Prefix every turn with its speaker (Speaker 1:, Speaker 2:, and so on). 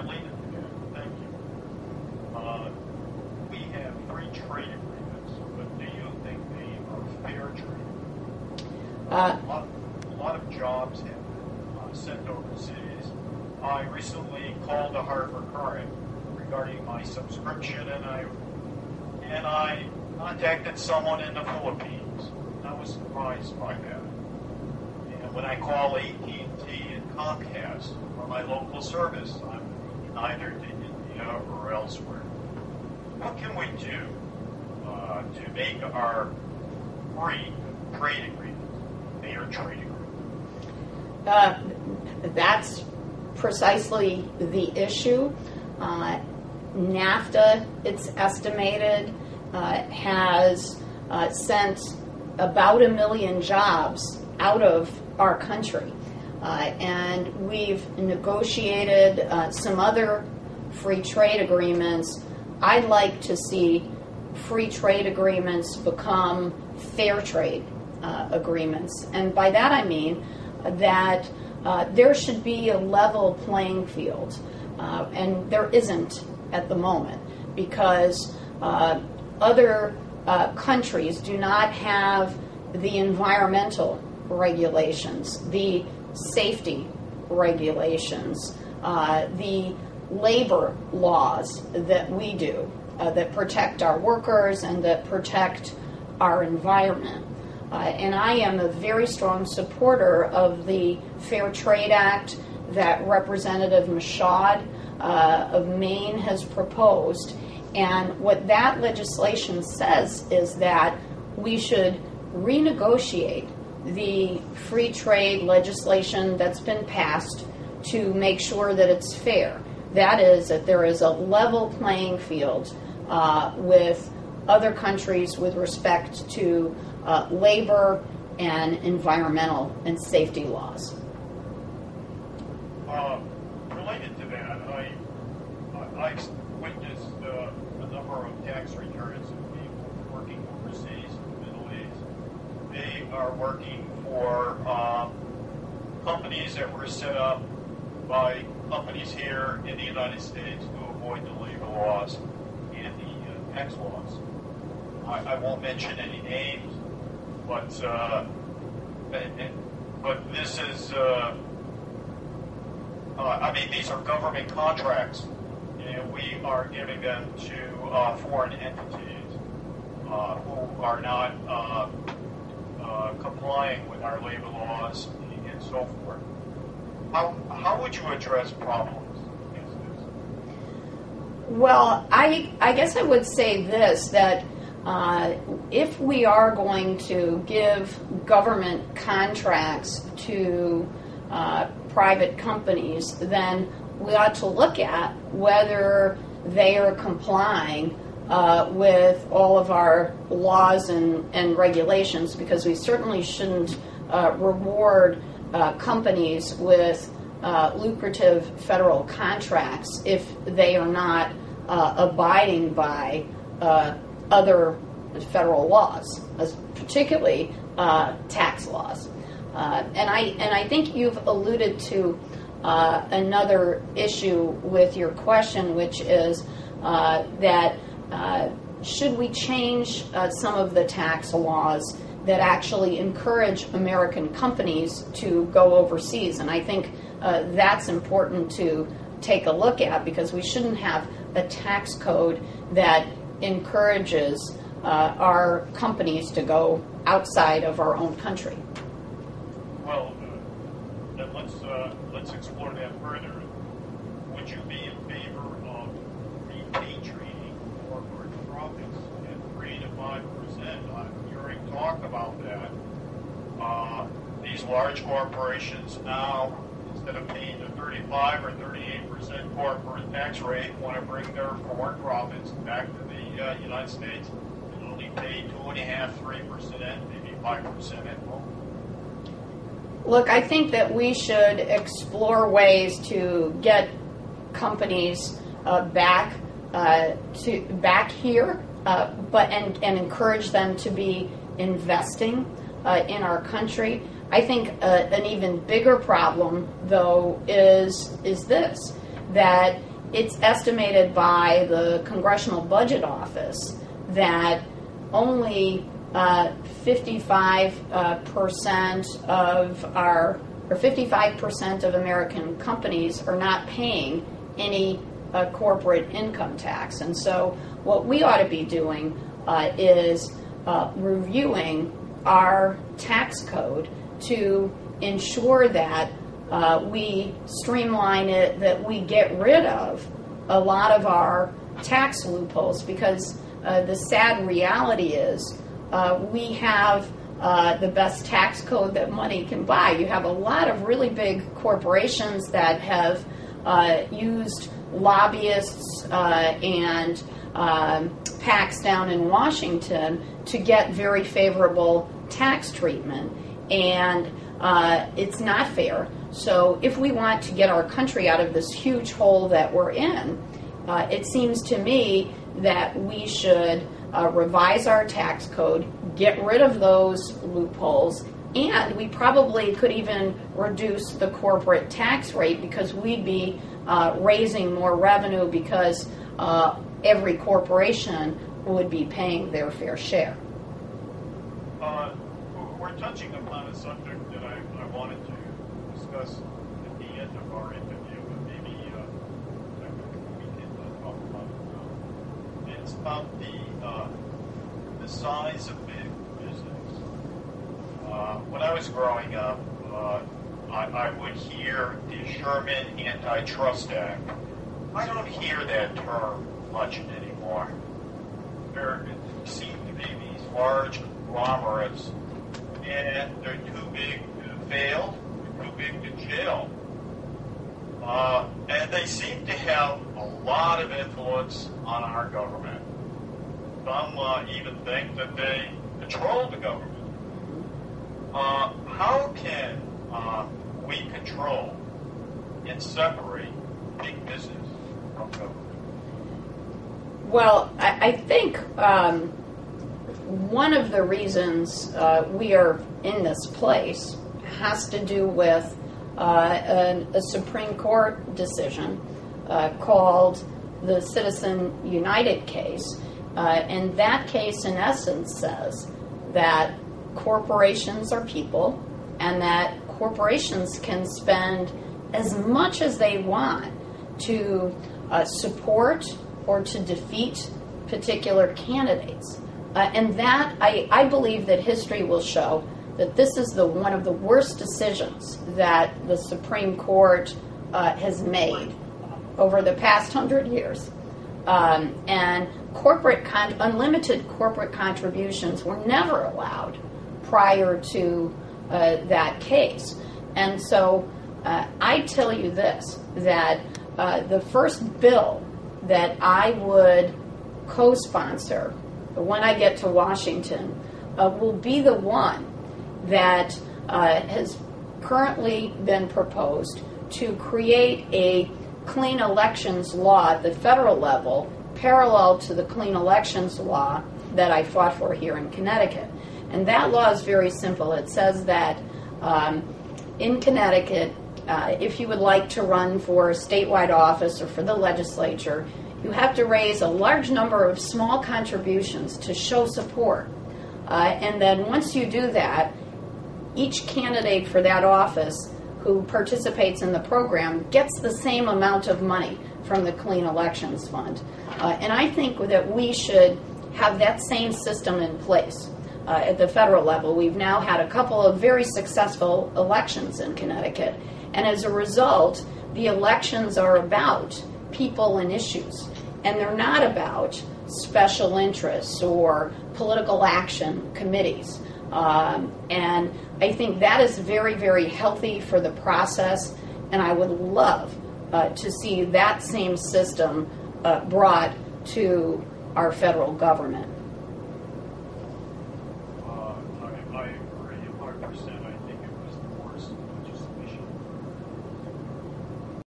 Speaker 1: related to that, thank you. We have free trade agreements, but do you think they are fair trade? A lot of jobs have been sent overseas. I recently called the Hartford Courant regarding my subscription, and I contacted someone in the Philippines. I was surprised by that. And when I call AT&T and Comcast for my local service, I'm either to India or elsewhere. What can we do to make our free trade agreements fair trade agreements?
Speaker 2: That's precisely the issue. NAFTA, it's estimated, has sent about 1 million jobs out of our country. And we've negotiated some other free trade agreements. I'd like to see free trade agreements become fair trade agreements. And by that I mean that there should be a level playing field. And there isn't at the moment because other countries do not have the environmental regulations, the safety regulations, the labor laws that we do that protect our workers and that protect our environment. And I am a very strong supporter of the Fair Trade Act that Representative Michaud of Maine has proposed. And what that legislation says is that we should renegotiate the free trade legislation that's been passed to make sure that it's fair. That is, that there is a level playing field with other countries with respect to labor and environmental and safety laws.
Speaker 1: Related to that, I witnessed a number of tax returns of people working overseas in the Middle East. They are working for companies that were set up by companies here in the United States to avoid the labor laws and the tax laws. I won't mention any names, but this is, these are government contracts, and we are giving them to foreign entities who are not complying with our labor laws and so forth. How would you address problems against this?
Speaker 2: Well, I guess I would say this, that if we are going to give government contracts to private companies, then we ought to look at whether they are complying with all of our laws and regulations, because we certainly shouldn't reward companies with lucrative federal contracts if they are not abiding by other federal laws, particularly tax laws. And I think you've alluded to another issue with your question, which is that should we change some of the tax laws that actually encourage American companies to go overseas? And I think that's important to take a look at, because we shouldn't have a tax code that encourages our companies to go outside of our own country.
Speaker 1: Well, then let's explore that further. Would you be in favor of repatriating corporate profits at 3 to 5%? I'm hearing talk about that. These large corporations now, instead of paying the 35 or 38% corporate tax rate, want to bring their foreign profits back to the United States and only pay 2.5%, 3%, maybe 5% at home.
Speaker 2: Look, I think that we should explore ways to get companies back here, and encourage them to be investing in our country. I think an even bigger problem, though, is this: that it's estimated by the Congressional Budget Office that only 55% or 55% of American companies are not paying any corporate income tax. And so what we ought to be doing is reviewing our tax code to ensure that we streamline it, that we get rid of a lot of our tax loopholes, because the sad reality is we have the best tax code that money can buy. You have a lot of really big corporations that have used lobbyists and PACs down in Washington to get very favorable tax treatment, and it's not fair. So if we want to get our country out of this huge hole that we're in, it seems to me that we should revise our tax code, get rid of those loopholes, and we probably could even reduce the corporate tax rate, because we'd be raising more revenue, because every corporation would be paying their fair share.
Speaker 1: We're touching upon a subject that I wanted to discuss at the end of our interview, but maybe we can talk about it now. It's about the size of big business. When I was growing up, I would hear the Sherman Antitrust Act. I don't hear that term much anymore. There seem to be these large conglomerates, and they're too big to fail, too big to jail. And they seem to have a lot of influence on our government. Some even think that they control the government. How can we control and separate big business from government?
Speaker 2: Well, I think one of the reasons we are in this place has to do with a Supreme Court decision called the Citizen United case. And that case, in essence, says that corporations are people, and that corporations can spend as much as they want to support or to defeat particular candidates. And that, I believe that history will show that this is one of the worst decisions that the Supreme Court has made over the past 100 years. And unlimited corporate contributions were never allowed prior to that case. And so I tell you this, that the first bill that I would co-sponsor when I get to Washington will be the one that has currently been proposed to create a clean elections law at the federal level, parallel to the clean elections law that I fought for here in Connecticut. And that law is very simple. It says that in Connecticut, if you would like to run for a statewide office or for the legislature, you have to raise a large number of small contributions to show support. And then once you do that, each candidate for that office who participates in the program gets the same amount of money from the Clean Elections Fund. And I think that we should have that same system in place at the federal level. We've now had a couple of very successful elections in Connecticut. And as a result, the elections are about people and issues. And they're not about special interests or political action committees. And I think that is very, very healthy for the process. And I would love to see that same system brought to our federal government.